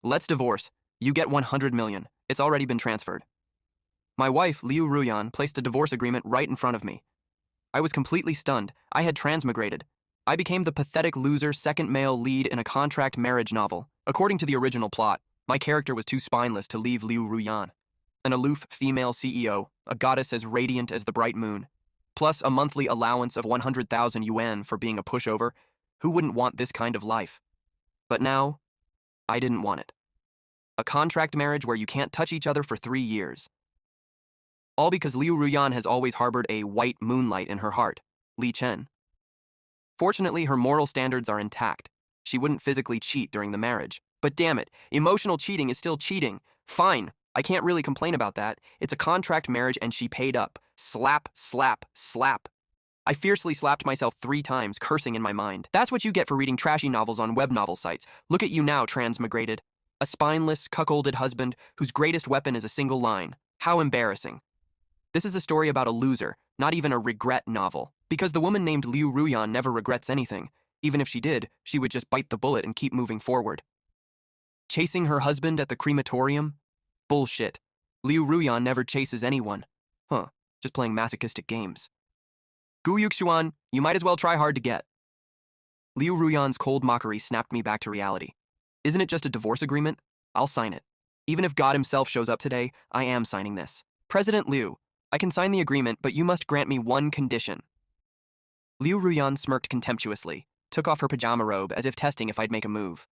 Let's divorce. You get 100 million. It's already been transferred. My wife, Liu Ruyan, placed a divorce agreement right in front of me. I was completely stunned. I had transmigrated. I became the pathetic loser second male lead in a contract marriage novel. According to the original plot, my character was too spineless to leave Liu Ruyan. An aloof female CEO, a goddess as radiant as the bright moon, plus a monthly allowance of 100,000 yuan for being a pushover. Who wouldn't want this kind of life? But now, I didn't want it. A contract marriage where you can't touch each other for 3 years. All because Liu Ruyan has always harbored a white moonlight in her heart, Li Chen. Fortunately, her moral standards are intact. She wouldn't physically cheat during the marriage. But damn it, emotional cheating is still cheating. Fine, I can't really complain about that. It's a contract marriage and she paid up. Slap, slap, slap. I fiercely slapped myself 3 times, cursing in my mind. That's what you get for reading trashy novels on web novel sites. Look at you now, transmigrated. A spineless, cuckolded husband whose greatest weapon is a single line. How embarrassing. This is a story about a loser, not even a regret novel. Because the woman named Liu Ruyan never regrets anything. Even if she did, she would just bite the bullet and keep moving forward. Chasing her husband at the crematorium? Bullshit. Liu Ruyan never chases anyone. Huh, just playing masochistic games. Gu Yuxuan, you might as well try hard to get. Liu Ruyan's cold mockery snapped me back to reality. Isn't it just a divorce agreement? I'll sign it. Even if God himself shows up today, I am signing this. President Liu, I can sign the agreement, but you must grant me one condition. Liu Ruyan smirked contemptuously, took off her pajama robe as if testing if I'd make a move.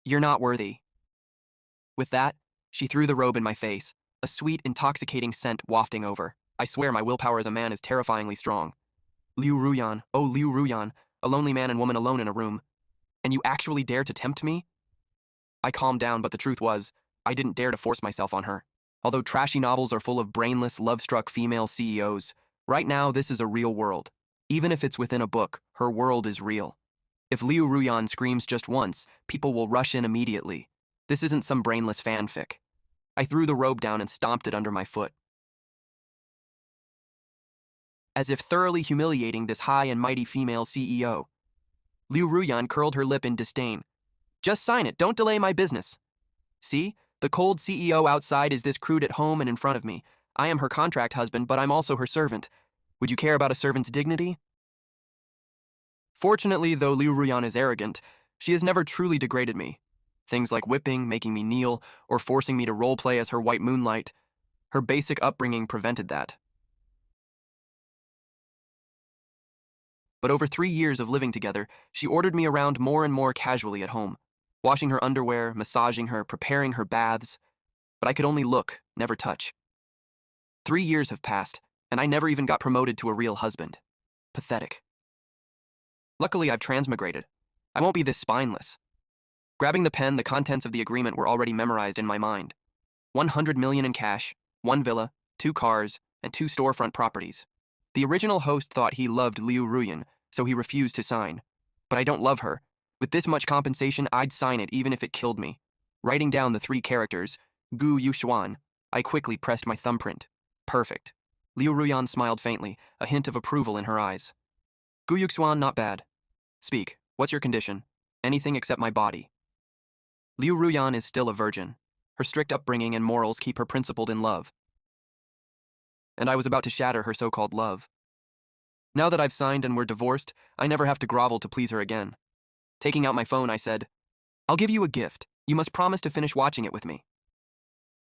You're not worthy. With that, she threw the robe in my face, a sweet, intoxicating scent wafting over. I swear my willpower as a man is terrifyingly strong. Liu Ruyan, oh Liu Ruyan, a lonely man and woman alone in a room. And you actually dare to tempt me? I calmed down, but the truth was, I didn't dare to force myself on her. Although trashy novels are full of brainless, love-struck female CEOs, right now this is a real world. Even if it's within a book, her world is real. If Liu Ruyan screams just once, people will rush in immediately. This isn't some brainless fanfic. I threw the robe down and stomped it under my foot. As if thoroughly humiliating this high and mighty female CEO. Liu Ruyan curled her lip in disdain. Just sign it, don't delay my business. See, the cold CEO outside is this crude at home and in front of me. I am her contract husband, but I'm also her servant. Would you care about a servant's dignity? Fortunately, though Liu Ruyan is arrogant, she has never truly degraded me. Things like whipping, making me kneel, or forcing me to roleplay as her white moonlight. Her basic upbringing prevented that. But over 3 years of living together, she ordered me around more and more casually at home, washing her underwear, massaging her, preparing her baths. But I could only look, never touch. 3 years have passed, and I never even got promoted to a real husband. Pathetic. Luckily, I've transmigrated. I won't be this spineless. Grabbing the pen, the contents of the agreement were already memorized in my mind. 100 million in cash, 1 villa, 2 cars, and 2 storefront properties. The original host thought he loved Liu Ruyan, so he refused to sign. But I don't love her. With this much compensation, I'd sign it even if it killed me. Writing down the 3 characters, Gu Yuxuan, I quickly pressed my thumbprint. Perfect. Liu Ruyan smiled faintly, a hint of approval in her eyes. Gu Yuxuan, not bad. Speak, what's your condition? Anything except my body. Liu Ruyan is still a virgin. Her strict upbringing and morals keep her principled in love. And I was about to shatter her so-called love. Now that I've signed and we're divorced, I never have to grovel to please her again. Taking out my phone, I said, I'll give you a gift. You must promise to finish watching it with me.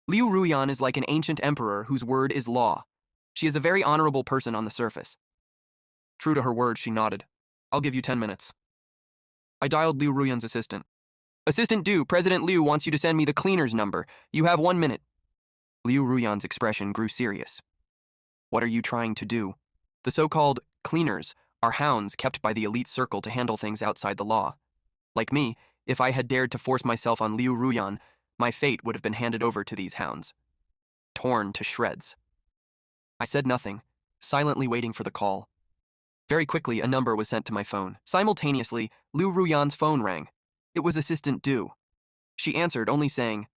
Liu Ruyan is like an ancient emperor whose word is law. She is a very honorable person on the surface. True to her word, she nodded. I'll give you 10 minutes. I dialed Liu Ruyan's assistant. Assistant Du, President Liu wants you to send me the cleaner's number. You have 1 minute. Liu Ruyan's expression grew serious. What are you trying to do? The so-called cleaners are hounds kept by the elite circle to handle things outside the law. Like me, if I had dared to force myself on Liu Ruyan, my fate would have been handed over to these hounds. Torn to shreds. I said nothing, silently waiting for the call. Very quickly, a number was sent to my phone. Simultaneously, Liu Ruyan's phone rang. It was Assistant Du. She answered, only saying,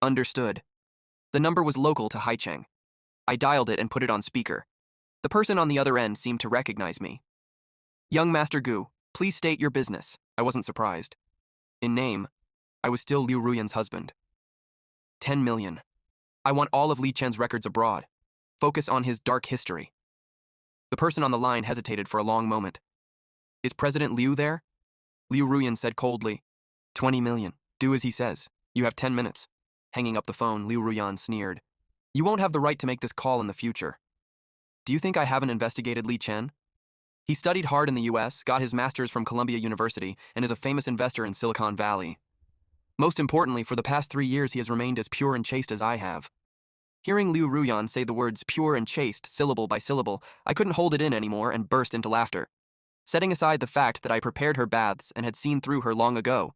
Understood. The number was local to Haicheng. I dialed it and put it on speaker. The person on the other end seemed to recognize me. Young Master Gu, please state your business. I wasn't surprised. In name, I was still Liu Ruyan's husband. 10 million. I want all of Li Chen's records abroad. Focus on his dark history. The person on the line hesitated for a long moment. Is President Liu there? Liu Ruyan said coldly. 20 million. Do as he says. You have 10 minutes. Hanging up the phone, Liu Ruyan sneered. You won't have the right to make this call in the future. Do you think I haven't investigated Li Chen? He studied hard in the US, got his master's from Columbia University, and is a famous investor in Silicon Valley. Most importantly, for the past 3 years he has remained as pure and chaste as I have. Hearing Liu Ruyan say the words pure and chaste, syllable by syllable, I couldn't hold it in anymore and burst into laughter. Setting aside the fact that I prepared her baths and had seen through her long ago.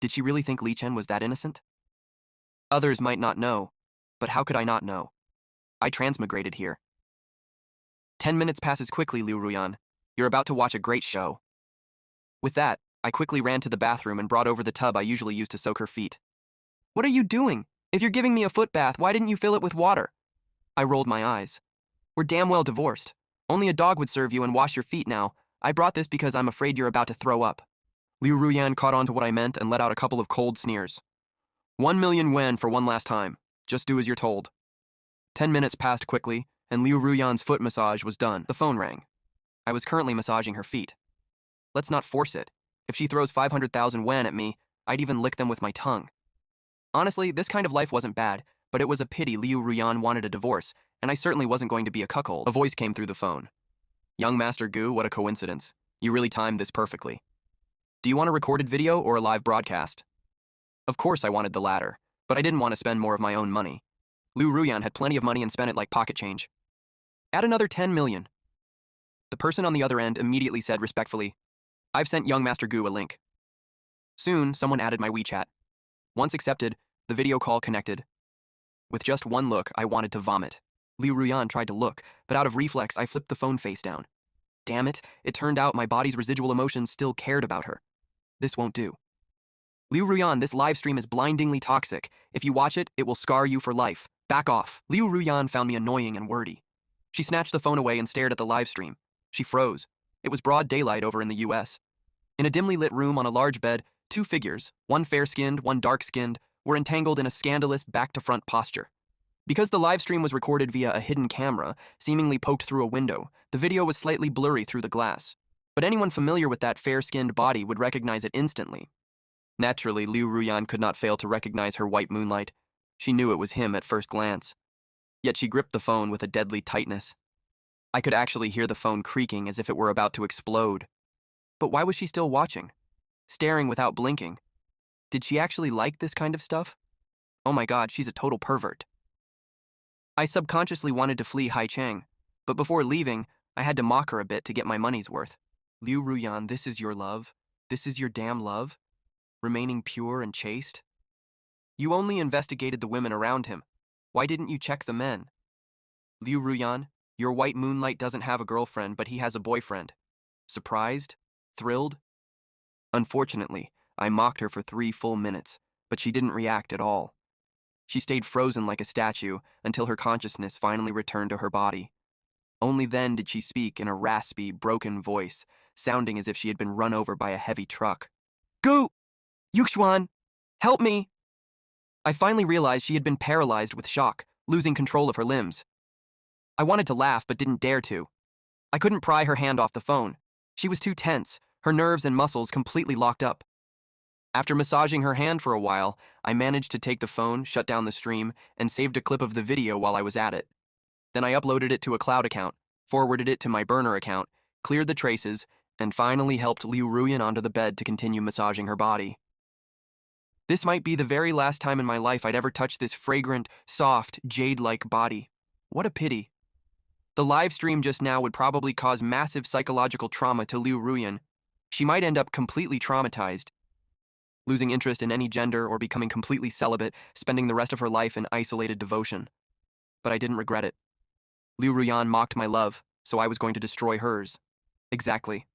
Did she really think Li Chen was that innocent? Others might not know, but how could I not know? I transmigrated here. 10 minutes passes quickly, Liu Ruyan. You're about to watch a great show. With that, I quickly ran to the bathroom and brought over the tub I usually use to soak her feet. What are you doing? If you're giving me a foot bath, why didn't you fill it with water? I rolled my eyes. We're damn well divorced. Only a dog would serve you and wash your feet now. I brought this because I'm afraid you're about to throw up. Liu Ruyan caught on to what I meant and let out a couple of cold sneers. 1 million yuan for one last time. Just do as you're told. 10 minutes passed quickly, and Liu Ruyan's foot massage was done. The phone rang. I was currently massaging her feet. Let's not force it. If she throws 500,000 yuan at me, I'd even lick them with my tongue. Honestly, this kind of life wasn't bad, but it was a pity Liu Ruyan wanted a divorce, and I certainly wasn't going to be a cuckold. A voice came through the phone. Young Master Gu, what a coincidence. You really timed this perfectly. Do you want a recorded video or a live broadcast? Of course I wanted the latter, but I didn't want to spend more of my own money. Liu Ruyan had plenty of money and spent it like pocket change. Add another 10 million. The person on the other end immediately said respectfully, I've sent Young Master Gu a link. Soon, someone added my WeChat. Once accepted, the video call connected. With just one look, I wanted to vomit. Liu Ruyan tried to look, but out of reflex, I flipped the phone face down. Damn it, it turned out my body's residual emotions still cared about her. This won't do. Liu Ruyan, this live stream is blindingly toxic. If you watch it, it will scar you for life. Back off. Liu Ruyan found me annoying and wordy. She snatched the phone away and stared at the live stream. She froze. It was broad daylight over in the US. In a dimly lit room on a large bed, 2 figures, one fair-skinned, one dark-skinned, were entangled in a scandalous back-to-front posture. Because the live stream was recorded via a hidden camera, seemingly poked through a window, the video was slightly blurry through the glass. But anyone familiar with that fair-skinned body would recognize it instantly. Naturally, Liu Ruyan could not fail to recognize her white moonlight. She knew it was him at first glance. Yet she gripped the phone with a deadly tightness. I could actually hear the phone creaking as if it were about to explode. But why was she still watching? Staring without blinking? Did she actually like this kind of stuff? Oh my god, she's a total pervert. I subconsciously wanted to flee Hai Cheng, but before leaving, I had to mock her a bit to get my money's worth. Liu Ruyan, this is your love? This is your damn love? Remaining pure and chaste? You only investigated the women around him. Why didn't you check the men? Liu Ruyan, your white moonlight doesn't have a girlfriend, but he has a boyfriend. Surprised? Thrilled? Unfortunately, I mocked her for 3 full minutes, but she didn't react at all. She stayed frozen like a statue until her consciousness finally returned to her body. Only then did she speak in a raspy, broken voice, sounding as if she had been run over by a heavy truck. Gu! Yuxuan! Help me! I finally realized she had been paralyzed with shock, losing control of her limbs. I wanted to laugh but didn't dare to. I couldn't pry her hand off the phone. She was too tense, her nerves and muscles completely locked up. After massaging her hand for a while, I managed to take the phone, shut down the stream, and saved a clip of the video while I was at it. Then I uploaded it to a cloud account, forwarded it to my burner account, cleared the traces, and finally helped Liu Ruyan onto the bed to continue massaging her body. This might be the very last time in my life I'd ever touch this fragrant, soft, jade-like body. What a pity. The live stream just now would probably cause massive psychological trauma to Liu Ruyan. She might end up completely traumatized, losing interest in any gender or becoming completely celibate, spending the rest of her life in isolated devotion. But I didn't regret it. Liu Ruyan mocked my love, so I was going to destroy hers. Exactly.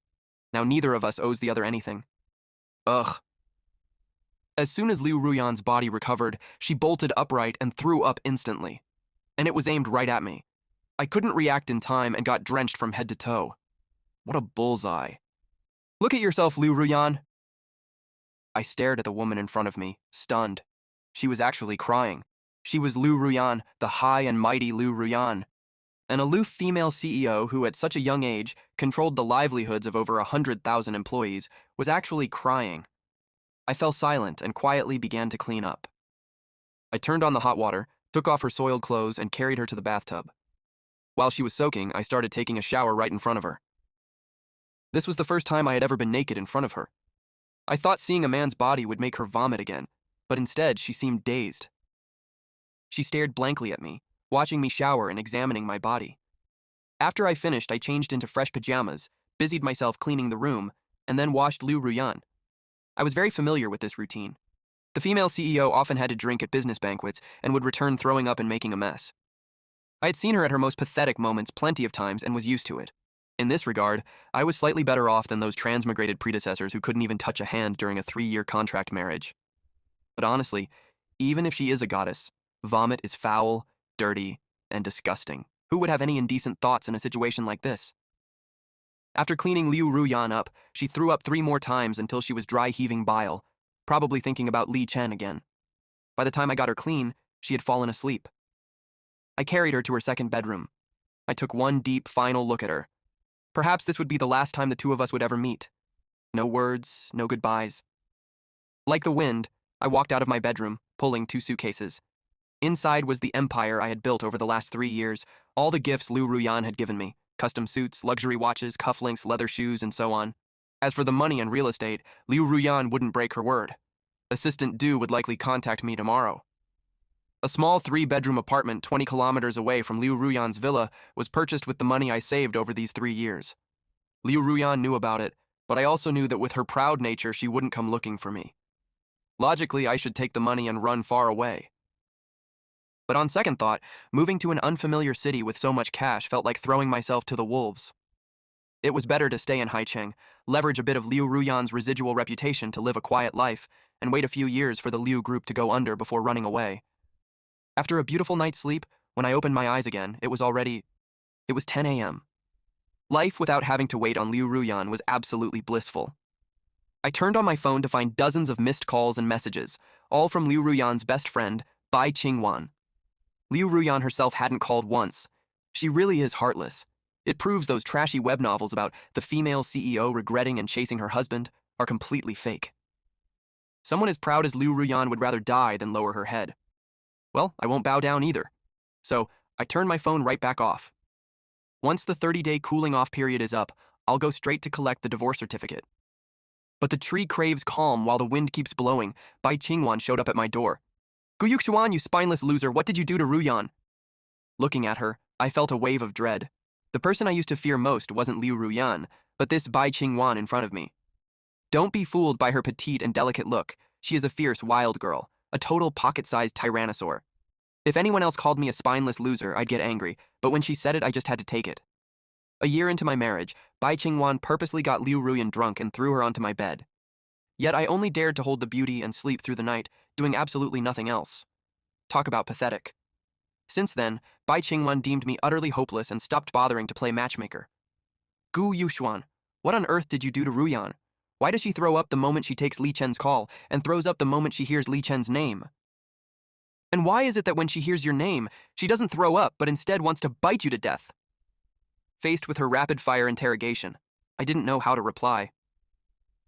Now neither of us owes the other anything. Ugh. As soon as Liu Ruyan's body recovered, she bolted upright and threw up instantly. And it was aimed right at me. I couldn't react in time and got drenched from head to toe. What a bullseye. Look at yourself, Liu Ruyan. I stared at the woman in front of me, stunned. She was actually crying. She was Liu Ruyan, the high and mighty Liu Ruyan, an aloof female CEO who, at such a young age, controlled the livelihoods of over 100,000 employees, was actually crying. I fell silent and quietly began to clean up. I turned on the hot water, took off her soiled clothes, and carried her to the bathtub. While she was soaking, I started taking a shower right in front of her. This was the first time I had ever been naked in front of her. I thought seeing a man's body would make her vomit again, but instead she seemed dazed. She stared blankly at me, watching me shower and examining my body. After I finished, I changed into fresh pajamas, busied myself cleaning the room, and then washed Liu Ruyan. I was very familiar with this routine. The female CEO often had to drink at business banquets and would return throwing up and making a mess. I had seen her at her most pathetic moments plenty of times and was used to it. In this regard, I was slightly better off than those transmigrated predecessors who couldn't even touch a hand during a 3-year contract marriage. But honestly, even if she is a goddess, vomit is foul, dirty, and disgusting. Who would have any indecent thoughts in a situation like this? After cleaning Liu Ruyan up, she threw up 3 more times until she was dry heaving bile, probably thinking about Li Chen again. By the time I got her clean, she had fallen asleep. I carried her to her second bedroom. I took one deep, final look at her. Perhaps this would be the last time the two of us would ever meet. No words, no goodbyes. Like the wind, I walked out of my bedroom, pulling 2 suitcases. Inside was the empire I had built over the last 3 years, all the gifts Liu Ruyan had given me, custom suits, luxury watches, cufflinks, leather shoes, and so on. As for the money and real estate, Liu Ruyan wouldn't break her word. Assistant Du would likely contact me tomorrow. A small 3-bedroom apartment 20 kilometers away from Liu Ruyan's villa was purchased with the money I saved over these 3 years. Liu Ruyan knew about it, but I also knew that with her proud nature she wouldn't come looking for me. Logically, I should take the money and run far away. But on second thought, moving to an unfamiliar city with so much cash felt like throwing myself to the wolves. It was better to stay in Haicheng, leverage a bit of Liu Ruyan's residual reputation to live a quiet life, and wait a few years for the Liu group to go under before running away. After a beautiful night's sleep, when I opened my eyes again, it was 10 a.m. Life without having to wait on Liu Ruyan was absolutely blissful. I turned on my phone to find dozens of missed calls and messages, all from Liu Ruyan's best friend, Bai Qingwan. Liu Ruyan herself hadn't called once. She really is heartless. It proves those trashy web novels about the female CEO regretting and chasing her husband are completely fake. Someone as proud as Liu Ruyan would rather die than lower her head. Well, I won't bow down either. So, I turn my phone right back off. Once the 30-day cooling-off period is up, I'll go straight to collect the divorce certificate. But the tree craves calm while the wind keeps blowing. Bai Qingwan showed up at my door. "Guyuxuan, you spineless loser, what did you do to Ruyan?" Looking at her, I felt a wave of dread. The person I used to fear most wasn't Liu Ruyan, but this Bai Qingwan in front of me. Don't be fooled by her petite and delicate look. She is a fierce, wild girl, a total pocket-sized tyrannosaur. If anyone else called me a spineless loser, I'd get angry, but when she said it, I just had to take it. A year into my marriage, Bai Qingwan purposely got Liu Ruyan drunk and threw her onto my bed. Yet I only dared to hold the beauty and sleep through the night, doing absolutely nothing else. Talk about pathetic. Since then, Bai Qingwan deemed me utterly hopeless and stopped bothering to play matchmaker. Gu Yuxuan, what on earth did you do to Ruyan? Why does she throw up the moment she takes Li Chen's call and throws up the moment she hears Li Chen's name? And why is it that when she hears your name, she doesn't throw up but instead wants to bite you to death? Faced with her rapid-fire interrogation, I didn't know how to reply.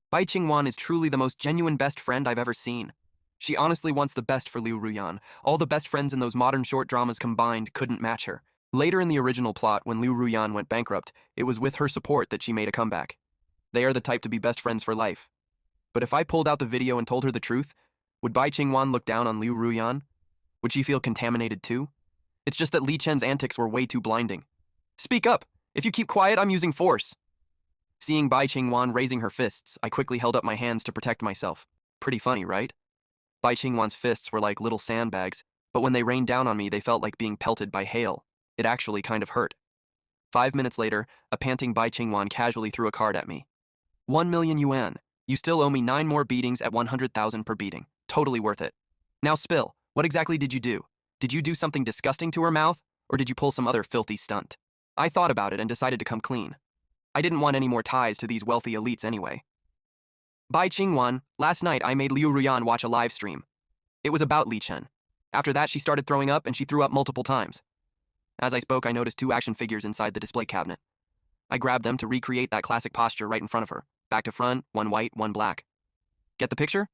Bai Qingwan is truly the most genuine best friend I've ever seen. She honestly wants the best for Liu Ruyan. All the best friends in those modern short dramas combined couldn't match her. Later in the original plot, when Liu Ruyan went bankrupt, it was with her support that she made a comeback. They are the type to be best friends for life. But if I pulled out the video and told her the truth, would Bai Qingwan look down on Liu Ruyan? Would she feel contaminated too? It's just that Li Chen's antics were way too blinding. Speak up! If you keep quiet, I'm using force. Seeing Bai Qingwan raising her fists, I quickly held up my hands to protect myself. Pretty funny, right? Bai Qingwan's fists were like little sandbags, but when they rained down on me, they felt like being pelted by hail. It actually kind of hurt. 5 minutes later, a panting Bai Qingwan casually threw a card at me. 1 million yuan. You still owe me 9 more beatings at 100,000 per beating. Totally worth it. Now spill. What exactly did you do? Did you do something disgusting to her mouth, or did you pull some other filthy stunt? I thought about it and decided to come clean. I didn't want any more ties to these wealthy elites anyway. Bai Qingwan, last night I made Liu Ruyan watch a live stream. It was about Li Chen. After that, she started throwing up and she threw up multiple times. As I spoke, I noticed two action figures inside the display cabinet. I grabbed them to recreate that classic posture right in front of her. Back to front, one white, one black. Get the picture?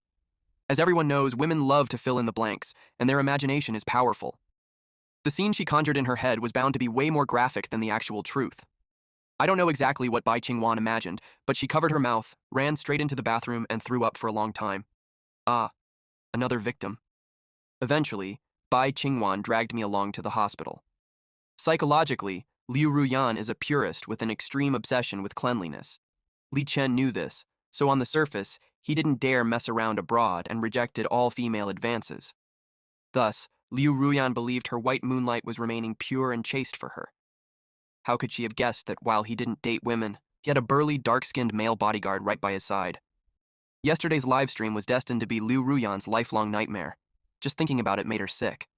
As everyone knows, women love to fill in the blanks, and their imagination is powerful. The scene she conjured in her head was bound to be way more graphic than the actual truth. I don't know exactly what Bai Qingwan imagined, but she covered her mouth, ran straight into the bathroom, and threw up for a long time. Ah, another victim. Eventually, Bai Qingwan dragged me along to the hospital. Psychologically, Liu Ruyan is a purist with an extreme obsession with cleanliness. Li Chen knew this, so on the surface, he didn't dare mess around abroad and rejected all female advances. Thus, Liu Ruyan believed her white moonlight was remaining pure and chaste for her. How could she have guessed that while he didn't date women, he had a burly, dark-skinned male bodyguard right by his side? Yesterday's livestream was destined to be Liu Ruyan's lifelong nightmare. Just thinking about it made her sick.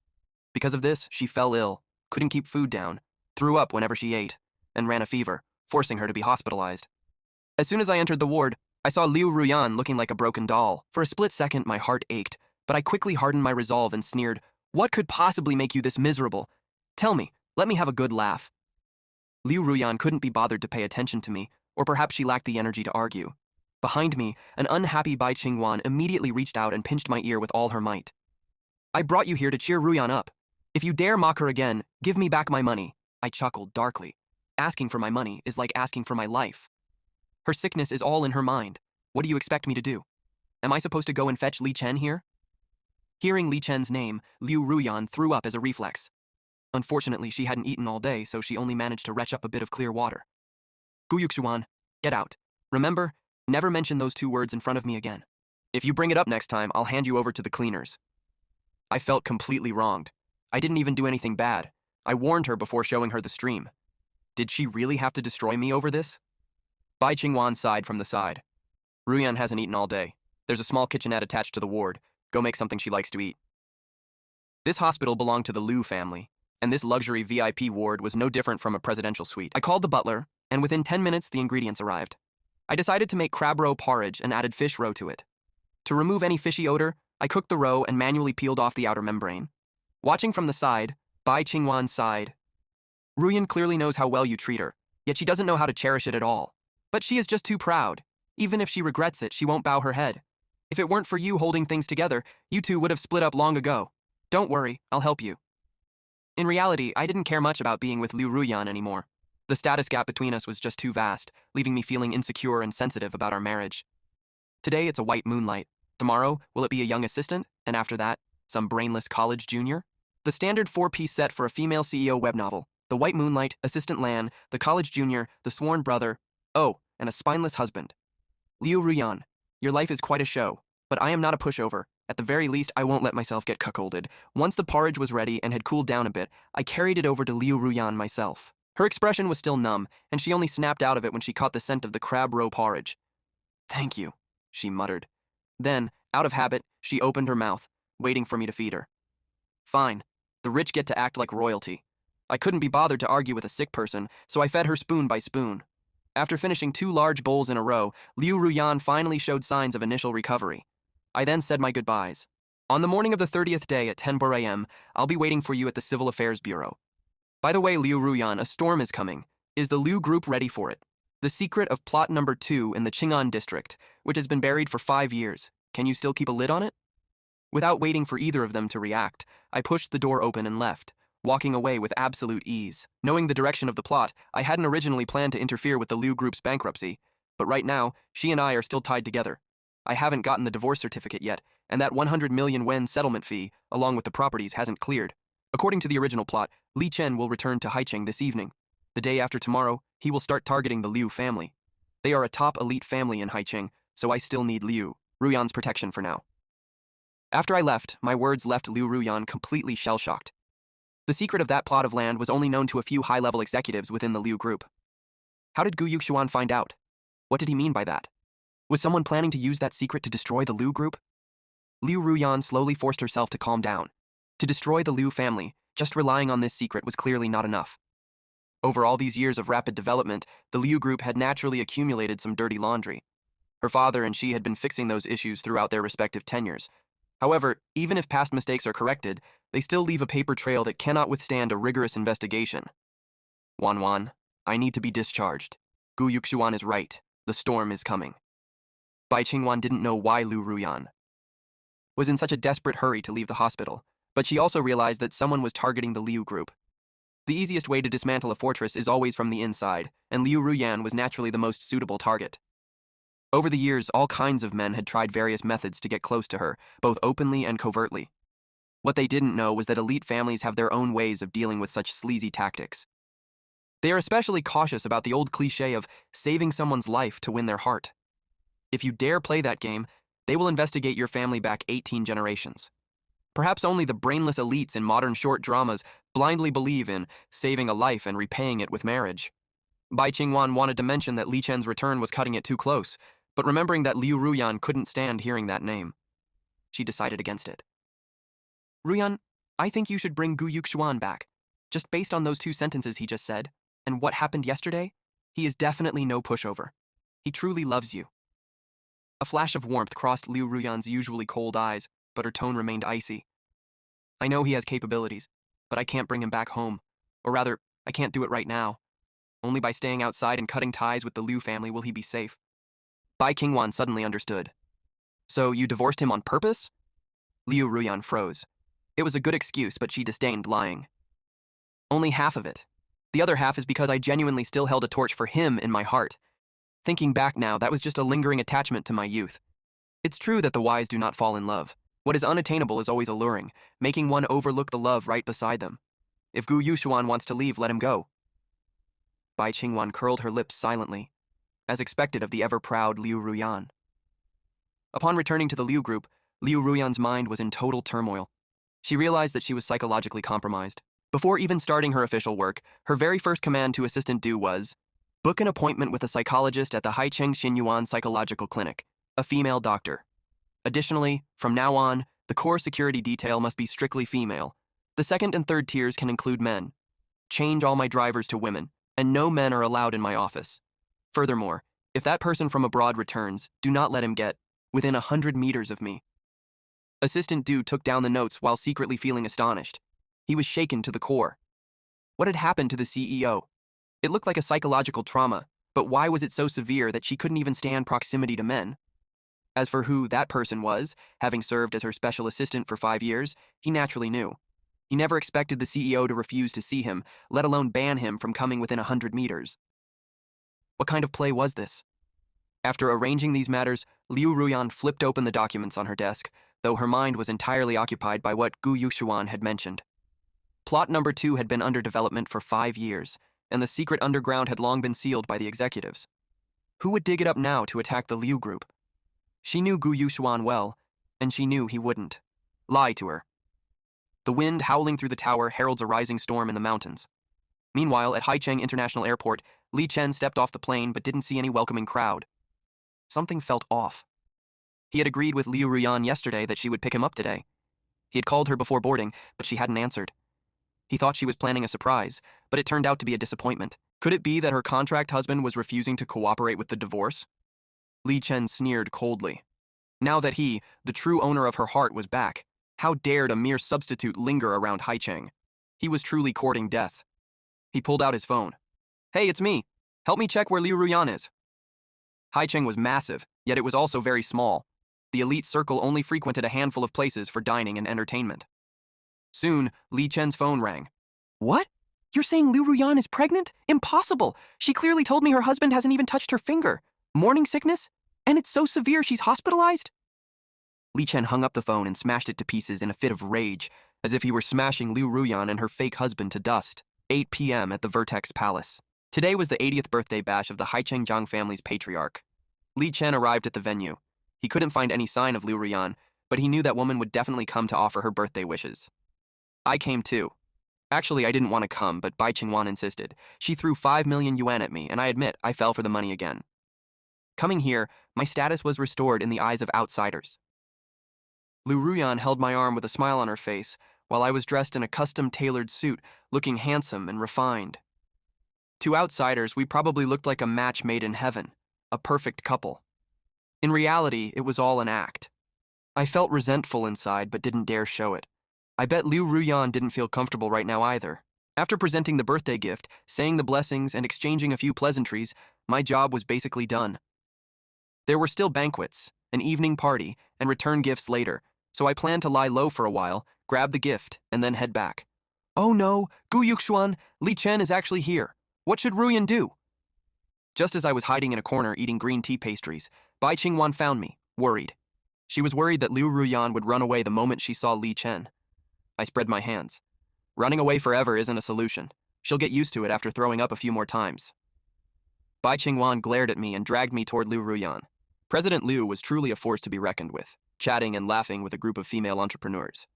Because of this, she fell ill, couldn't keep food down, threw up whenever she ate, and ran a fever, forcing her to be hospitalized. As soon as I entered the ward, I saw Liu Ruyan looking like a broken doll. For a split second, my heart ached, but I quickly hardened my resolve and sneered, "What could possibly make you this miserable? Tell me, let me have a good laugh." Liu Ruyan couldn't be bothered to pay attention to me, or perhaps she lacked the energy to argue. Behind me, an unhappy Bai Qingwan immediately reached out and pinched my ear with all her might. "I brought you here to cheer Ruyan up. If you dare mock her again, give me back my money." I chuckled darkly. Asking for my money is like asking for my life. Her sickness is all in her mind. What do you expect me to do? Am I supposed to go and fetch Li Chen here? Hearing Li Chen's name, Liu Ruyan threw up as a reflex. Unfortunately, she hadn't eaten all day, so she only managed to retch up a bit of clear water. "Guyuxuan, get out. Remember, never mention those two words in front of me again. If you bring it up next time, I'll hand you over to the cleaners." I felt completely wronged. I didn't even do anything bad. I warned her before showing her the stream. Did she really have to destroy me over this? Bai Qingwan sighed from the side. "Ruyan hasn't eaten all day. There's a small kitchenette attached to the ward. Go make something she likes to eat." This hospital belonged to the Liu family, and this luxury VIP ward was no different from a presidential suite. I called the butler, and within 10 minutes the ingredients arrived. I decided to make crab roe porridge and added fish roe to it. To remove any fishy odor, I cooked the roe and manually peeled off the outer membrane. Watching from the side, Bai Qingwan sighed. "Ruyan clearly knows how well you treat her, yet she doesn't know how to cherish it at all. But she is just too proud. Even if she regrets it, she won't bow her head. If it weren't for you holding things together, you two would have split up long ago. Don't worry, I'll help you." In reality, I didn't care much about being with Liu Ruyan anymore. The status gap between us was just too vast, leaving me feeling insecure and sensitive about our marriage. Today, it's a white moonlight. Tomorrow, will it be a young assistant? And after that, some brainless college junior? The standard 4-piece set for a female CEO web novel. The white moonlight, assistant Lan, the college junior, the sworn brother, oh, and a spineless husband. Liu Ruyan, your life is quite a show, but I am not a pushover. At the very least, I won't let myself get cuckolded. Once the porridge was ready and had cooled down a bit, I carried it over to Liu Ruyan myself. Her expression was still numb, and she only snapped out of it when she caught the scent of the crab roe porridge. "Thank you," she muttered. Then, out of habit, she opened her mouth, waiting for me to feed her. Fine. The rich get to act like royalty. I couldn't be bothered to argue with a sick person, so I fed her spoon by spoon. After finishing 2 large bowls in a row, Liu Ruyan finally showed signs of initial recovery. I then said my goodbyes. On the morning of the 30th day at 10 a.m., I'll be waiting for you at the Civil Affairs Bureau. By the way, Liu Ruyan, a storm is coming. Is the Liu group ready for it? The secret of plot number 2 in the Qing'an district, which has been buried for 5 years. Can you still keep a lid on it? Without waiting for either of them to react, I pushed the door open and left, walking away with absolute ease. Knowing the direction of the plot, I hadn't originally planned to interfere with the Liu group's bankruptcy, but right now, she and I are still tied together. I haven't gotten the divorce certificate yet, and that 100 million wen settlement fee, along with the properties, hasn't cleared. According to the original plot, Li Chen will return to Haicheng this evening. The day after tomorrow, he will start targeting the Liu family. They are a top elite family in Haicheng, so I still need Liu Ruyan's protection for now. After I left, my words left Liu Ruyan completely shell-shocked. The secret of that plot of land was only known to a few high-level executives within the Liu group. How did Gu Yuxuan find out? What did he mean by that? Was someone planning to use that secret to destroy the Liu group? Liu Ruyan slowly forced herself to calm down. To destroy the Liu family, just relying on this secret was clearly not enough. Over all these years of rapid development, the Liu group had naturally accumulated some dirty laundry. Her father and she had been fixing those issues throughout their respective tenures. However, even if past mistakes are corrected, they still leave a paper trail that cannot withstand a rigorous investigation. Wanwan, I need to be discharged. Gu Yuxuan is right. The storm is coming. Bai Qingwan didn't know why Liu Ruyan was in such a desperate hurry to leave the hospital, but she also realized that someone was targeting the Liu group. The easiest way to dismantle a fortress is always from the inside, and Liu Ruyan was naturally the most suitable target. Over the years, all kinds of men had tried various methods to get close to her, both openly and covertly. What they didn't know was that elite families have their own ways of dealing with such sleazy tactics. They are especially cautious about the old cliché of saving someone's life to win their heart. If you dare play that game, they will investigate your family back 18 generations. Perhaps only the brainless elites in modern short dramas blindly believe in saving a life and repaying it with marriage. Bai Qingwan wanted to mention that Li Chen's return was cutting it too close, but remembering that Liu Ruyan couldn't stand hearing that name, she decided against it. Ruyan, I think you should bring Gu Yuxuan back. Just based on those 2 sentences he just said, and what happened yesterday, he is definitely no pushover. He truly loves you. A flash of warmth crossed Liu Ruyan's usually cold eyes, but her tone remained icy. I know he has capabilities, but I can't bring him back home. Or rather, I can't do it right now. Only by staying outside and cutting ties with the Liu family will he be safe. Bai Qingwan suddenly understood. So you divorced him on purpose? Liu Ruyan froze. It was a good excuse, but she disdained lying. Only half of it. The other half is because I genuinely still held a torch for him in my heart. Thinking back now, that was just a lingering attachment to my youth. It's true that the wise do not fall in love. What is unattainable is always alluring, making one overlook the love right beside them. If Gu Yuxuan wants to leave, let him go. Bai Qingwan curled her lips silently, as expected of the ever-proud Liu Ruyan. Upon returning to the Liu group, Liu Ruyan's mind was in total turmoil. She realized that she was psychologically compromised. Before even starting her official work, her very first command to Assistant Du was, book an appointment with a psychologist at the Haicheng Xinyuan Psychological Clinic, a female doctor. Additionally, from now on, the core security detail must be strictly female. The second and third tiers can include men. Change all my drivers to women, and no men are allowed in my office. Furthermore, if that person from abroad returns, do not let him get within 100 meters of me. Assistant Du took down the notes while secretly feeling astonished. He was shaken to the core. What had happened to the CEO? It looked like a psychological trauma, but why was it so severe that she couldn't even stand proximity to men? As for who that person was, having served as her special assistant for 5 years, he naturally knew. He never expected the CEO to refuse to see him, let alone ban him from coming within 100 meters. What kind of play was this? After arranging these matters, Liu Ruyan flipped open the documents on her desk, though her mind was entirely occupied by what Gu Yuxuan had mentioned. Plot number 2 had been under development for 5 years, and the secret underground had long been sealed by the executives. Who would dig it up now to attack the Liu group? She knew Gu Yuxuan well, and she knew he wouldn't lie to her. The wind howling through the tower heralds a rising storm in the mountains. Meanwhile, at Haicheng International Airport, Li Chen stepped off the plane but didn't see any welcoming crowd. Something felt off. He had agreed with Liu Ruyan yesterday that she would pick him up today. He had called her before boarding, but she hadn't answered. He thought she was planning a surprise, but it turned out to be a disappointment. Could it be that her contract husband was refusing to cooperate with the divorce? Li Chen sneered coldly. Now that he, the true owner of her heart, was back, how dared a mere substitute linger around Haicheng? He was truly courting death. He pulled out his phone. Hey, it's me. Help me check where Liu Ruyan is. Haicheng was massive, yet it was also very small. The elite circle only frequented a handful of places for dining and entertainment. Soon, Li Chen's phone rang. What? You're saying Liu Ruyan is pregnant? Impossible! She clearly told me her husband hasn't even touched her finger. Morning sickness? And it's so severe she's hospitalized? Li Chen hung up the phone and smashed it to pieces in a fit of rage, as if he were smashing Liu Ruyan and her fake husband to dust. 8 p.m. at the Vertex Palace. Today was the 80th birthday bash of the Haicheng Zhang family's patriarch. Li Chen arrived at the venue. He couldn't find any sign of Liu Ruyan, but he knew that woman would definitely come to offer her birthday wishes. I came too. Actually, I didn't want to come, but Bai Qingwan insisted. She threw 5 million yuan at me, and I admit I fell for the money again. Coming here, my status was restored in the eyes of outsiders. Liu Ruyan held my arm with a smile on her face, while I was dressed in a custom-tailored suit, looking handsome and refined. To outsiders, we probably looked like a match made in heaven, a perfect couple. In reality, it was all an act. I felt resentful inside but didn't dare show it. I bet Liu Ruyan didn't feel comfortable right now either. After presenting the birthday gift, saying the blessings, and exchanging a few pleasantries, my job was basically done. There were still banquets, an evening party, and return gifts later, so I planned to lie low for a while, grab the gift, and then head back. Oh no, Gu Yuxuan, Li Chen is actually here. What should Ruyan do? Just as I was hiding in a corner eating green tea pastries, Bai Qingwan found me, worried. She was worried that Liu Ruyan would run away the moment she saw Li Chen. I spread my hands. Running away forever isn't a solution. She'll get used to it after throwing up a few more times. Bai Qingwan glared at me and dragged me toward Liu Ruyan. President Liu was truly a force to be reckoned with, chatting and laughing with a group of female entrepreneurs.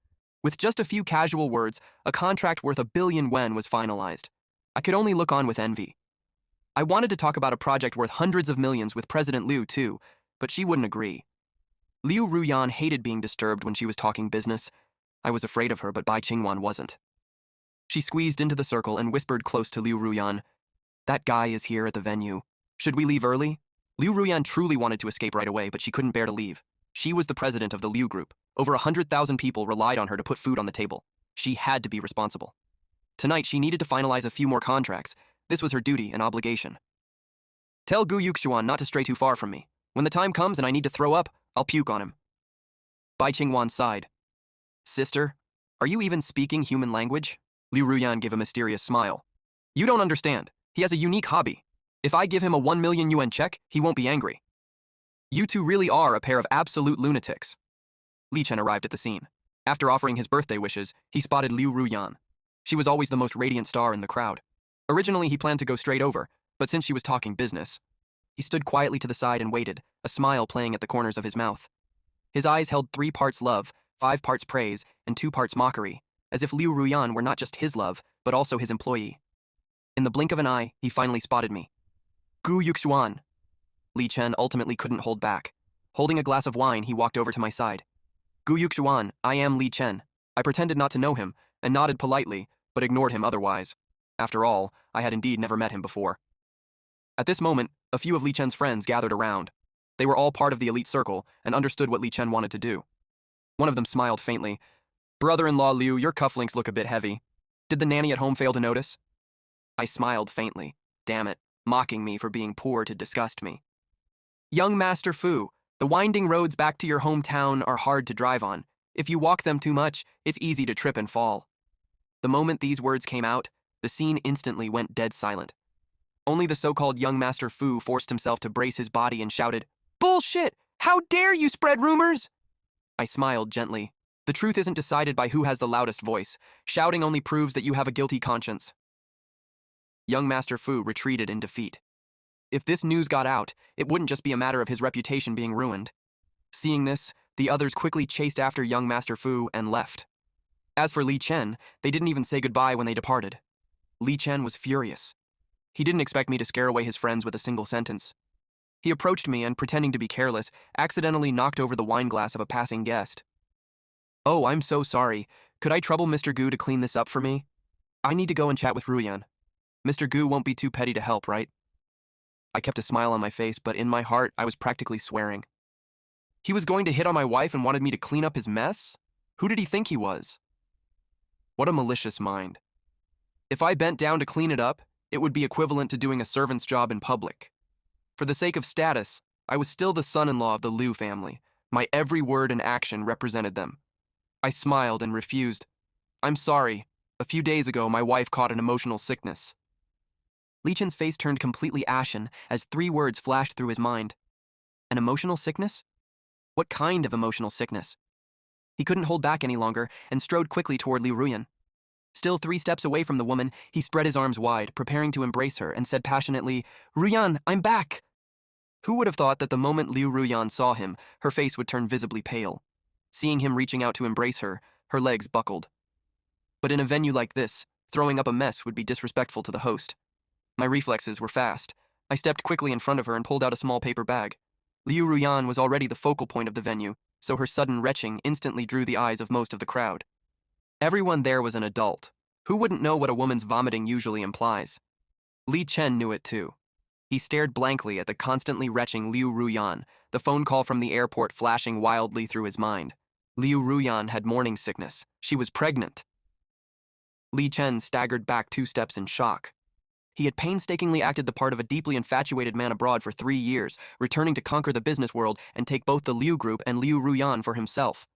With just a few casual words, a contract worth 1 billion yuan was finalized. I could only look on with envy. I wanted to talk about a project worth hundreds of millions with President Liu too, but she wouldn't agree. Liu Ruyan hated being disturbed when she was talking business. I was afraid of her, but Bai Qingwan wasn't. She squeezed into the circle and whispered close to Liu Ruyan. That guy is here at the venue. Should we leave early? Liu Ruyan truly wanted to escape right away, but she couldn't bear to leave. She was the president of the Liu Group. Over 100,000 people relied on her to put food on the table. She had to be responsible. Tonight, she needed to finalize a few more contracts. This was her duty and obligation. Tell Gu Yuxuan not to stray too far from me. When the time comes and I need to throw up, I'll puke on him. Bai Qingwan sighed. Sister, are you even speaking human language? Liu Ruyan gave a mysterious smile. You don't understand. He has a unique hobby. If I give him a 1 million yuan check, he won't be angry. You two really are a pair of absolute lunatics. Li Chen arrived at the scene. After offering his birthday wishes, he spotted Liu Ruyan. She was always the most radiant star in the crowd. Originally, he planned to go straight over, but since she was talking business, he stood quietly to the side and waited, a smile playing at the corners of his mouth. His eyes held 3 parts love, 5 parts praise, and 2 parts mockery, as if Liu Ruyan were not just his love, but also his employee. In the blink of an eye, he finally spotted me. Gu Yuxuan. Li Chen ultimately couldn't hold back. Holding a glass of wine, he walked over to my side. Gu Yuxuan, I am Li Chen. I pretended not to know him, and nodded politely, but ignored him otherwise. After all, I had indeed never met him before. At this moment, a few of Li Chen's friends gathered around. They were all part of the elite circle and understood what Li Chen wanted to do. One of them smiled faintly. Brother-in-law Liu, your cufflinks look a bit heavy. Did the nanny at home fail to notice? I smiled faintly. Damn it, mocking me for being poor to disgust me. Young Master Fu, the winding roads back to your hometown are hard to drive on. If you walk them too much, it's easy to trip and fall. The moment these words came out, the scene instantly went dead silent. Only the so-called young Master Fu forced himself to brace his body and shouted, Bullshit! How dare you spread rumors? I smiled gently. The truth isn't decided by who has the loudest voice. Shouting only proves that you have a guilty conscience. Young Master Fu retreated in defeat. If this news got out, it wouldn't just be a matter of his reputation being ruined. Seeing this, the others quickly chased after young Master Fu and left. As for Li Chen, they didn't even say goodbye when they departed. Li Chen was furious. He didn't expect me to scare away his friends with a single sentence. He approached me and, pretending to be careless, accidentally knocked over the wine glass of a passing guest. Oh, I'm so sorry. Could I trouble Mr. Gu to clean this up for me? I need to go and chat with Ruyan. Mr. Gu won't be too petty to help, right? I kept a smile on my face, but in my heart, I was practically swearing. He was going to hit on my wife and wanted me to clean up his mess? Who did he think he was? What a malicious mind. If I bent down to clean it up, it would be equivalent to doing a servant's job in public. For the sake of status, I was still the son-in-law of the Liu family. My every word and action represented them. I smiled and refused. I'm sorry. A few days ago, my wife caught an emotional sickness. Li Chen's face turned completely ashen as 3 words flashed through his mind. An emotional sickness? What kind of emotional sickness? He couldn't hold back any longer and strode quickly toward Liu Ruyan. Still 3 steps away from the woman, he spread his arms wide, preparing to embrace her, and said passionately, Ruyan, I'm back! Who would have thought that the moment Liu Ruyan saw him, her face would turn visibly pale? Seeing him reaching out to embrace her, her legs buckled. But in a venue like this, throwing up a mess would be disrespectful to the host. My reflexes were fast. I stepped quickly in front of her and pulled out a small paper bag. Liu Ruyan was already the focal point of the venue, so her sudden retching instantly drew the eyes of most of the crowd. Everyone there was an adult. Who wouldn't know what a woman's vomiting usually implies? Li Chen knew it too. He stared blankly at the constantly retching Liu Ruyan, the phone call from the airport flashing wildly through his mind. Liu Ruyan had morning sickness. She was pregnant. Li Chen staggered back 2 steps in shock. He had painstakingly acted the part of a deeply infatuated man abroad for 3 years, returning to conquer the business world and take both the Liu Group and Liu Ruyan for himself.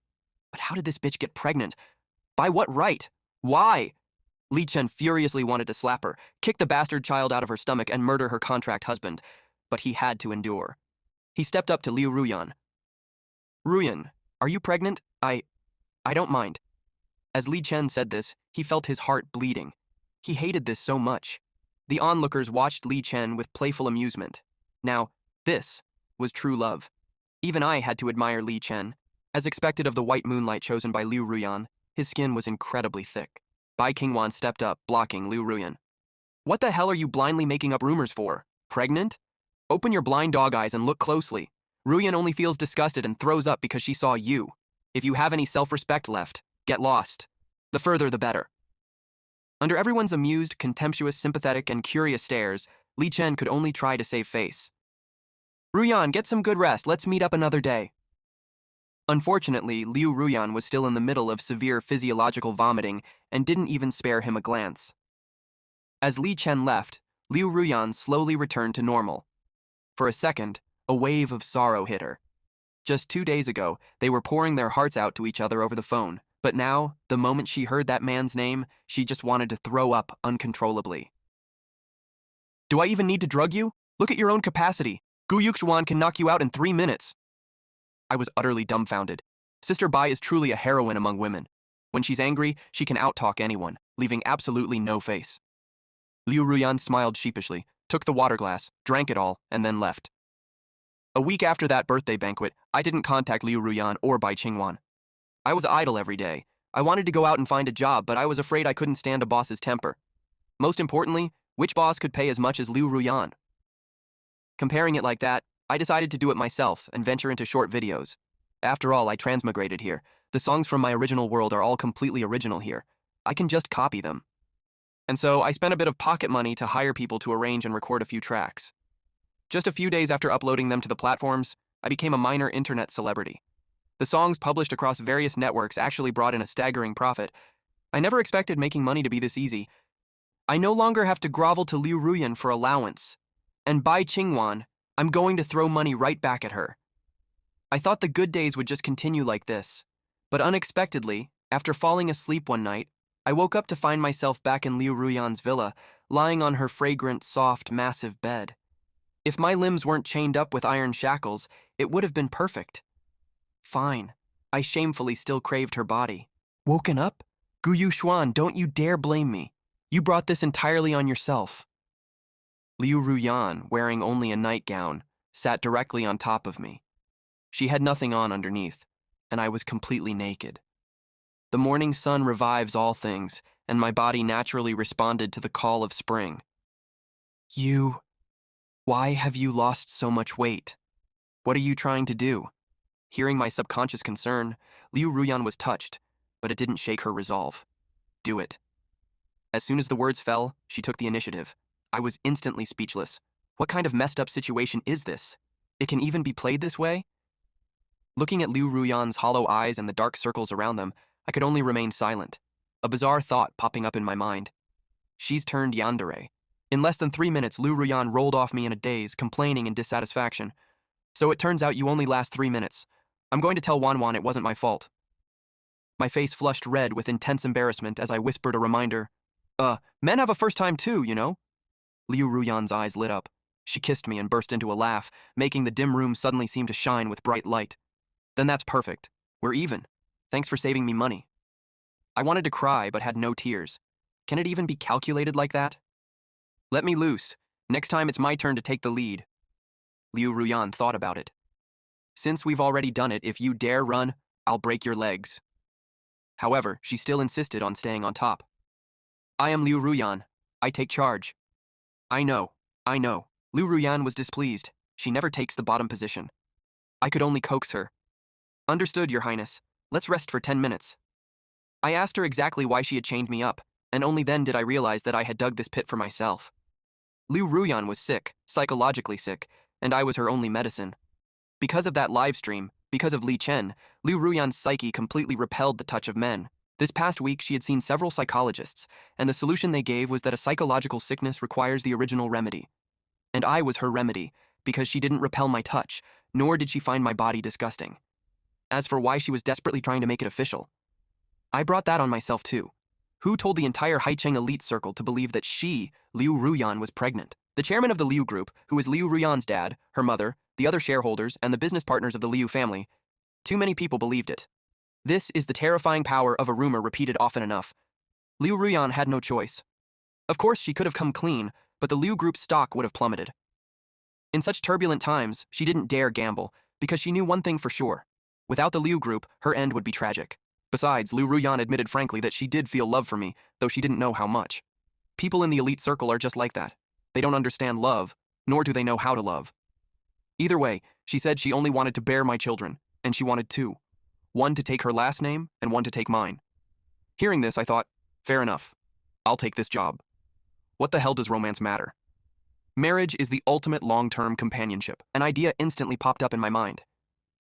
But how did this bitch get pregnant? By what right? Why? Li Chen furiously wanted to slap her, kick the bastard child out of her stomach, and murder her contract husband. But he had to endure. He stepped up to Liu Ruyan. Ruyan, are you pregnant? I don't mind. As Li Chen said this, he felt his heart bleeding. He hated this so much. The onlookers watched Li Chen with playful amusement. Now, this was true love. Even I had to admire Li Chen. As expected of the white moonlight chosen by Liu Ruyan, his skin was incredibly thick. Bai Qingwan stepped up, blocking Liu Ruyan. What the hell are you blindly making up rumors for? Pregnant? Open your blind dog eyes and look closely. Ruyan only feels disgusted and throws up because she saw you. If you have any self-respect left, get lost. The further, the better. Under everyone's amused, contemptuous, sympathetic, and curious stares, Li Chen could only try to save face. Ruyan, get some good rest. Let's meet up another day. Unfortunately, Liu Ruyan was still in the middle of severe physiological vomiting and didn't even spare him a glance. As Li Chen left, Liu Ruyan slowly returned to normal. For a second, a wave of sorrow hit her. Just 2 days ago, they were pouring their hearts out to each other over the phone, but now, the moment she heard that man's name, she just wanted to throw up uncontrollably. Do I even need to drug you? Look at your own capacity. Gu Yuxuan can knock you out in 3 minutes. I was utterly dumbfounded. Sister Bai is truly a heroine among women. When she's angry, she can outtalk anyone, leaving absolutely no face. Liu Ruyan smiled sheepishly, took the water glass, drank it all, and then left. A week after that birthday banquet, I didn't contact Liu Ruyan or Bai Qingwan. I was idle every day. I wanted to go out and find a job, but I was afraid I couldn't stand a boss's temper. Most importantly, which boss could pay as much as Liu Ruyan? Comparing it like that, I decided to do it myself and venture into short videos. After all, I transmigrated here. The songs from my original world are all completely original here. I can just copy them. And so I spent a bit of pocket money to hire people to arrange and record a few tracks. Just a few days after uploading them to the platforms, I became a minor internet celebrity. The songs published across various networks actually brought in a staggering profit. I never expected making money to be this easy. I no longer have to grovel to Liu Ruyan for allowance. And Bai Qingwan, I'm going to throw money right back at her. I thought the good days would just continue like this. But unexpectedly, after falling asleep one night, I woke up to find myself back in Liu Ruyan's villa, lying on her fragrant, soft, massive bed. If my limbs weren't chained up with iron shackles, it would have been perfect. Fine. I shamefully still craved her body. Woken up? Gu Yuxuan, don't you dare blame me. You brought this entirely on yourself. Liu Ruyan, wearing only a nightgown, sat directly on top of me. She had nothing on underneath, and I was completely naked. The morning sun revives all things, and my body naturally responded to the call of spring. Why have you lost so much weight? What are you trying to do? Hearing my subconscious concern, Liu Ruyan was touched, but it didn't shake her resolve. Do it. As soon as the words fell, she took the initiative. I was instantly speechless. What kind of messed up situation is this? It can even be played this way? Looking at Liu Ruyan's hollow eyes and the dark circles around them, I could only remain silent. A bizarre thought popping up in my mind. She's turned yandere. In less than 3 minutes, Liu Ruyan rolled off me in a daze, complaining in dissatisfaction. So it turns out you only last 3 minutes. I'm going to tell Wanwan it wasn't my fault. My face flushed red with intense embarrassment as I whispered a reminder. Men have a first time too, you know? Liu Ruyan's eyes lit up. She kissed me and burst into a laugh, making the dim room suddenly seem to shine with bright light. Then that's perfect. We're even. Thanks for saving me money. I wanted to cry, but had no tears. Can it even be calculated like that? Let me loose. Next time it's my turn to take the lead. Liu Ruyan thought about it. Since we've already done it, if you dare run, I'll break your legs. However, she still insisted on staying on top. I am Liu Ruyan. I take charge. I know. Liu Ruyan was displeased. She never takes the bottom position. I could only coax her. Understood, Your Highness. Let's rest for 10 minutes. I asked her exactly why she had chained me up, and only then did I realize that I had dug this pit for myself. Liu Ruyan was sick, psychologically sick, and I was her only medicine. Because of that live stream, because of Li Chen, Liu Ruyan's psyche completely repelled the touch of men. This past week, she had seen several psychologists, and the solution they gave was that a psychological sickness requires the original remedy. And I was her remedy, because she didn't repel my touch, nor did she find my body disgusting. As for why she was desperately trying to make it official, I brought that on myself too. Who told the entire Haicheng elite circle to believe that she, Liu Ruyan, was pregnant? The chairman of the Liu group, who is Liu Ruyan's dad, her mother, the other shareholders, and the business partners of the Liu family. Too many people believed it. This is the terrifying power of a rumor repeated often enough. Liu Ruyan had no choice. Of course, she could have come clean, but the Liu group's stock would have plummeted. In such turbulent times, she didn't dare gamble, because she knew one thing for sure. Without the Liu group, her end would be tragic. Besides, Liu Ruyan admitted frankly that she did feel love for me, though she didn't know how much. People in the elite circle are just like that. They don't understand love, nor do they know how to love. Either way, she said she only wanted to bear my children, and she wanted two. One to take her last name, and one to take mine. Hearing this, I thought, fair enough. I'll take this job. What the hell does romance matter? Marriage is the ultimate long-term companionship. An idea instantly popped up in my mind.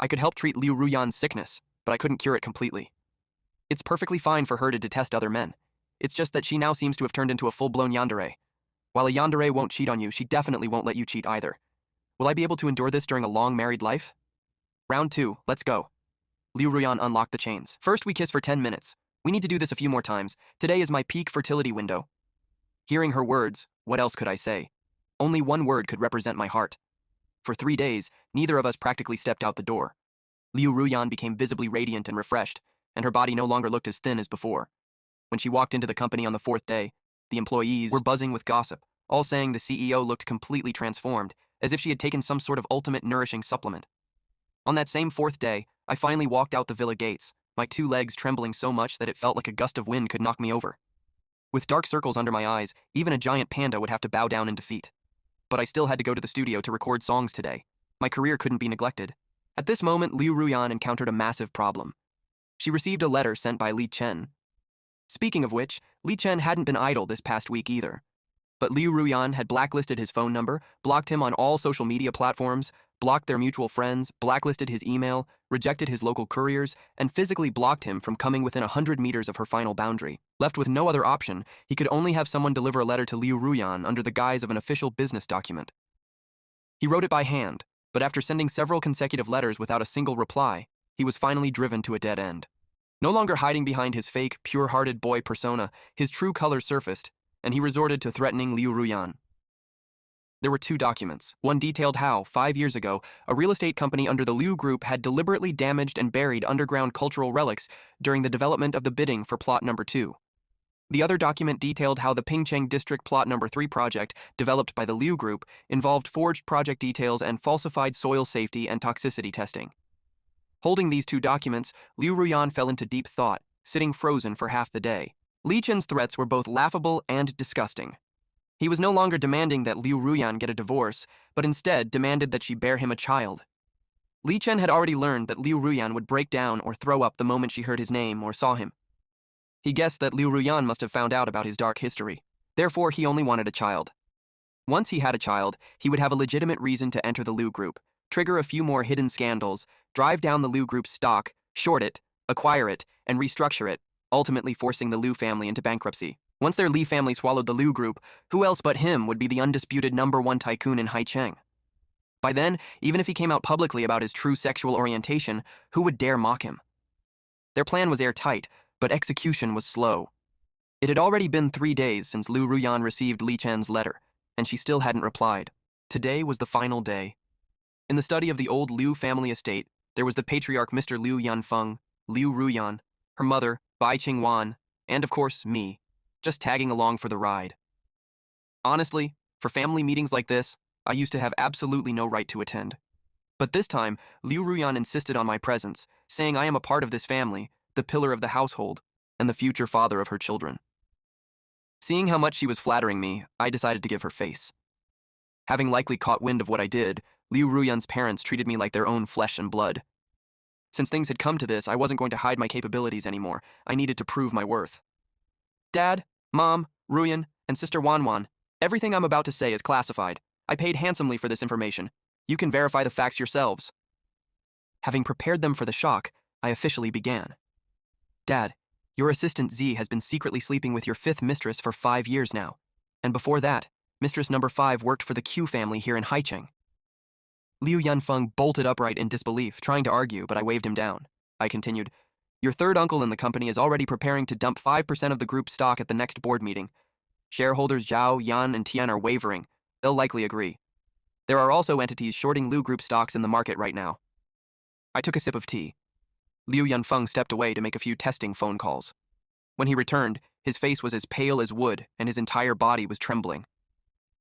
I could help treat Liu Ruyan's sickness, but I couldn't cure it completely. It's perfectly fine for her to detest other men. It's just that she now seems to have turned into a full-blown yandere. While a yandere won't cheat on you, she definitely won't let you cheat either. Will I be able to endure this during a long married life? Round 2, let's go. Liu Ruyan unlocked the chains. First, we kiss for 10 minutes. We need to do this a few more times. Today is my peak fertility window. Hearing her words, what else could I say? Only one word could represent my heart. For 3 days, neither of us practically stepped out the door. Liu Ruyan became visibly radiant and refreshed, and her body no longer looked as thin as before. When she walked into the company on the 4th day, the employees were buzzing with gossip, all saying the CEO looked completely transformed, as if she had taken some sort of ultimate nourishing supplement. On that same 4th day, I finally walked out the villa gates, my 2 legs trembling so much that it felt like a gust of wind could knock me over. With dark circles under my eyes, even a giant panda would have to bow down in defeat. But I still had to go to the studio to record songs today. My career couldn't be neglected. At this moment, Liu Ruyan encountered a massive problem. She received a letter sent by Li Chen. Speaking of which, Li Chen hadn't been idle this past week either. But Liu Ruyan had blacklisted his phone number, blocked him on all social media platforms, blocked their mutual friends, blacklisted his email, rejected his local couriers, and physically blocked him from coming within 100 meters of her final boundary. Left with no other option, he could only have someone deliver a letter to Liu Ruyan under the guise of an official business document. He wrote it by hand, but after sending several consecutive letters without a single reply, he was finally driven to a dead end. No longer hiding behind his fake, pure-hearted boy persona, his true colors surfaced, and he resorted to threatening Liu Ruyan. There were 2 documents. One detailed how, 5 years ago, a real estate company under the Liu Group had deliberately damaged and buried underground cultural relics during the development of the bidding for plot number 2. The other document detailed how the Pingcheng District Plot number 3 project, developed by the Liu Group, involved forged project details and falsified soil safety and toxicity testing. Holding these 2 documents, Liu Ruyan fell into deep thought, sitting frozen for half the day. Li Chen's threats were both laughable and disgusting. He was no longer demanding that Liu Ruyan get a divorce, but instead demanded that she bear him a child. Li Chen had already learned that Liu Ruyan would break down or throw up the moment she heard his name or saw him. He guessed that Liu Ruyan must have found out about his dark history. Therefore, he only wanted a child. Once he had a child, he would have a legitimate reason to enter the Liu Group, trigger a few more hidden scandals, drive down the Liu Group's stock, short it, acquire it, and restructure it, ultimately forcing the Liu family into bankruptcy. Once their Li family swallowed the Liu Group, who else but him would be the undisputed #1 tycoon in Haicheng? By then, even if he came out publicly about his true sexual orientation, who would dare mock him? Their plan was airtight, but execution was slow. It had already been 3 days since Liu Ruyan received Li Chen's letter, and she still hadn't replied. Today was the final day. In the study of the old Liu family estate, there was the patriarch Mr. Liu Yanfeng, Liu Ruyan, her mother, Bai Qingwan, and of course, me, just tagging along for the ride. Honestly, for family meetings like this, I used to have absolutely no right to attend. But this time, Liu Ruyan insisted on my presence, saying I am a part of this family, the pillar of the household, and the future father of her children. Seeing how much she was flattering me, I decided to give her face. Having likely caught wind of what I did, Liu Ruyan's parents treated me like their own flesh and blood. Since things had come to this, I wasn't going to hide my capabilities anymore. I needed to prove my worth. Dad, Mom, Ruyan, and Sister Wanwan, Everything I'm about to say is classified. I paid handsomely for this information. You can verify the facts yourselves. Having prepared them for the shock, I officially began. Dad, your assistant Z has been secretly sleeping with your fifth mistress for 5 years now. And before that, mistress number 5 worked for the Q family here in Haicheng. Liu Yanfeng bolted upright in disbelief, trying to argue, but I waved him down. I continued, your third uncle in the company is already preparing to dump 5% of the group's stock at the next board meeting. Shareholders Zhao, Yan, and Tian are wavering. They'll likely agree. There are also entities shorting Liu Group stocks in the market right now. I took a sip of tea. Liu Yanfeng stepped away to make a few testing phone calls. When he returned, his face was as pale as wood and his entire body was trembling.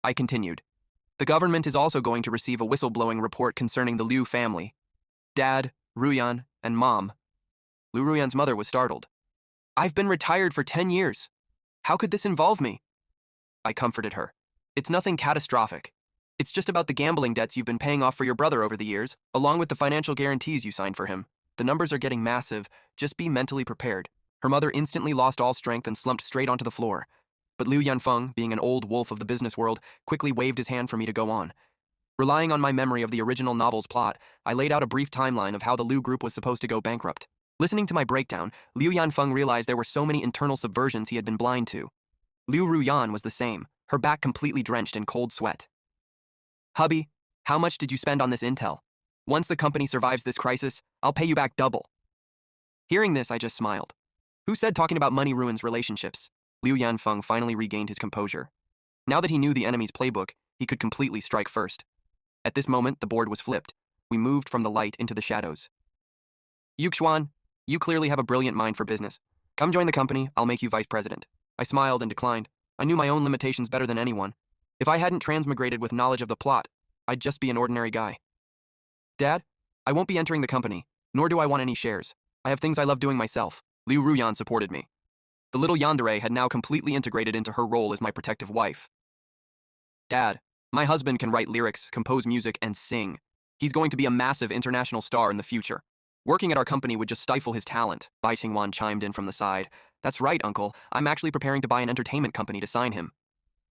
I continued. The government is also going to receive a whistleblowing report concerning the Liu family. Dad, Ruyan, and Mom. Liu Ruyan's mother was startled. I've been retired for 10 years. How could this involve me? I comforted her. It's nothing catastrophic. It's just about the gambling debts you've been paying off for your brother over the years, along with the financial guarantees you signed for him. The numbers are getting massive. Just be mentally prepared. Her mother instantly lost all strength and slumped straight onto the floor. But Liu Yanfeng, being an old wolf of the business world, quickly waved his hand for me to go on. Relying on my memory of the original novel's plot, I laid out a brief timeline of how the Liu group was supposed to go bankrupt. Listening to my breakdown, Liu Yanfeng realized there were so many internal subversions he had been blind to. Liu Ruyan was the same, her back completely drenched in cold sweat. Hubby, how much did you spend on this intel? Once the company survives this crisis, I'll pay you back double. Hearing this, I just smiled. Who said talking about money ruins relationships? Liu Yanfeng finally regained his composure. Now that he knew the enemy's playbook, he could completely strike first. At this moment, the board was flipped. We moved from the light into the shadows. Yuxuan, you clearly have a brilliant mind for business. Come join the company, I'll make you vice president. I smiled and declined. I knew my own limitations better than anyone. If I hadn't transmigrated with knowledge of the plot, I'd just be an ordinary guy. Dad, I won't be entering the company, nor do I want any shares. I have things I love doing myself. Liu Ruyan supported me. The little yandere had now completely integrated into her role as my protective wife. Dad, my husband can write lyrics, compose music, and sing. He's going to be a massive international star in the future. Working at our company would just stifle his talent, Bai Qingwan chimed in from the side. That's right, uncle. I'm actually preparing to buy an entertainment company to sign him.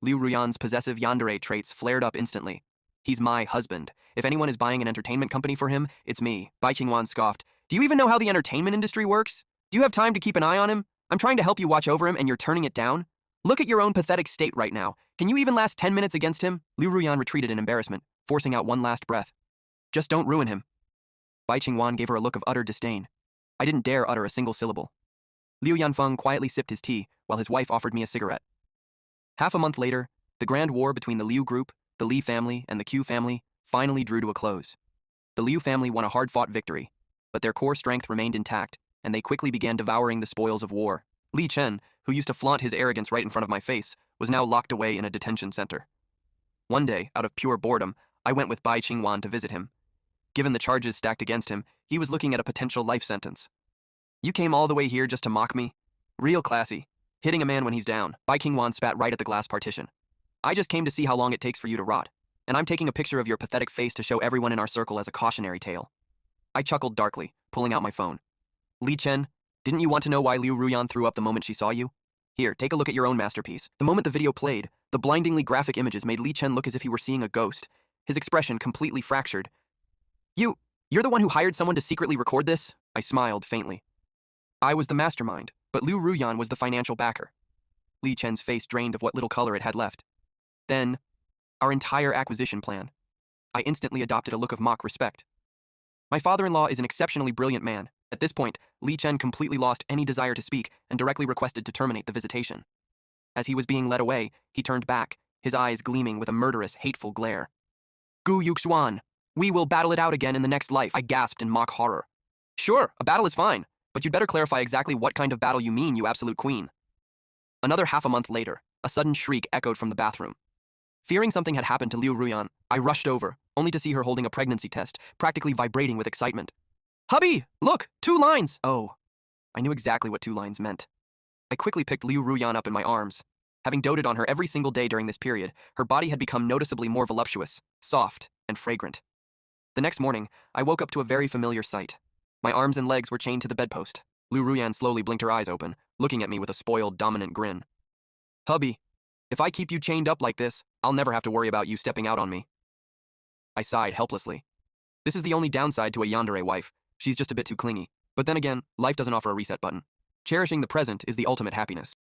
Liu Ruyan's possessive yandere traits flared up instantly. He's my husband. If anyone is buying an entertainment company for him, it's me. Bai Qingwan scoffed. Do you even know how the entertainment industry works? Do you have time to keep an eye on him? I'm trying to help you watch over him and you're turning it down? Look at your own pathetic state right now. Can you even last 10 minutes against him? Liu Ruyan retreated in embarrassment, forcing out one last breath. Just don't ruin him. Bai Qingwan gave her a look of utter disdain. I didn't dare utter a single syllable. Liu Yanfeng quietly sipped his tea while his wife offered me a cigarette. Half a month later, the grand war between the Liu group, the Li family, and the Q family finally drew to a close. The Liu family won a hard-fought victory, but their core strength remained intact, and they quickly began devouring the spoils of war. Li Chen, who used to flaunt his arrogance right in front of my face, was now locked away in a detention center. One day, out of pure boredom, I went with Bai Qingwan to visit him. Given the charges stacked against him, he was looking at a potential life sentence. You came all the way here just to mock me? Real classy. Hitting a man when he's down. Bai Qingwan spat right at the glass partition. I just came to see how long it takes for you to rot, and I'm taking a picture of your pathetic face to show everyone in our circle as a cautionary tale. I chuckled darkly, pulling out my phone. Li Chen, didn't you want to know why Liu Ruyan threw up the moment she saw you? Here, take a look at your own masterpiece. The moment the video played, the blindingly graphic images made Li Chen look as if he were seeing a ghost, his expression completely fractured. You're the one who hired someone to secretly record this? I smiled faintly. I was the mastermind, but Liu Ruyan was the financial backer. Li Chen's face drained of what little color it had left. Then, our entire acquisition plan. I instantly adopted a look of mock respect. My father-in-law is an exceptionally brilliant man. At this point, Li Chen completely lost any desire to speak and directly requested to terminate the visitation. As he was being led away, he turned back, his eyes gleaming with a murderous, hateful glare. Gu Yuxuan, we will battle it out again in the next life, I gasped in mock horror. Sure, a battle is fine, but you'd better clarify exactly what kind of battle you mean, you absolute queen. Another half a month later, a sudden shriek echoed from the bathroom. Fearing something had happened to Liu Ruyan, I rushed over, only to see her holding a pregnancy test, practically vibrating with excitement. Hubby, look, 2 lines! Oh, I knew exactly what 2 lines meant. I quickly picked Liu Ruyan up in my arms. Having doted on her every single day during this period, her body had become noticeably more voluptuous, soft, and fragrant. The next morning, I woke up to a very familiar sight. My arms and legs were chained to the bedpost. Liu Ruyan slowly blinked her eyes open, looking at me with a spoiled, dominant grin. Hubby, If I keep you chained up like this, I'll never have to worry about you stepping out on me. I sighed helplessly. This is the only downside to a yandere wife. She's just a bit too clingy. But then again, life doesn't offer a reset button. Cherishing the present is the ultimate happiness.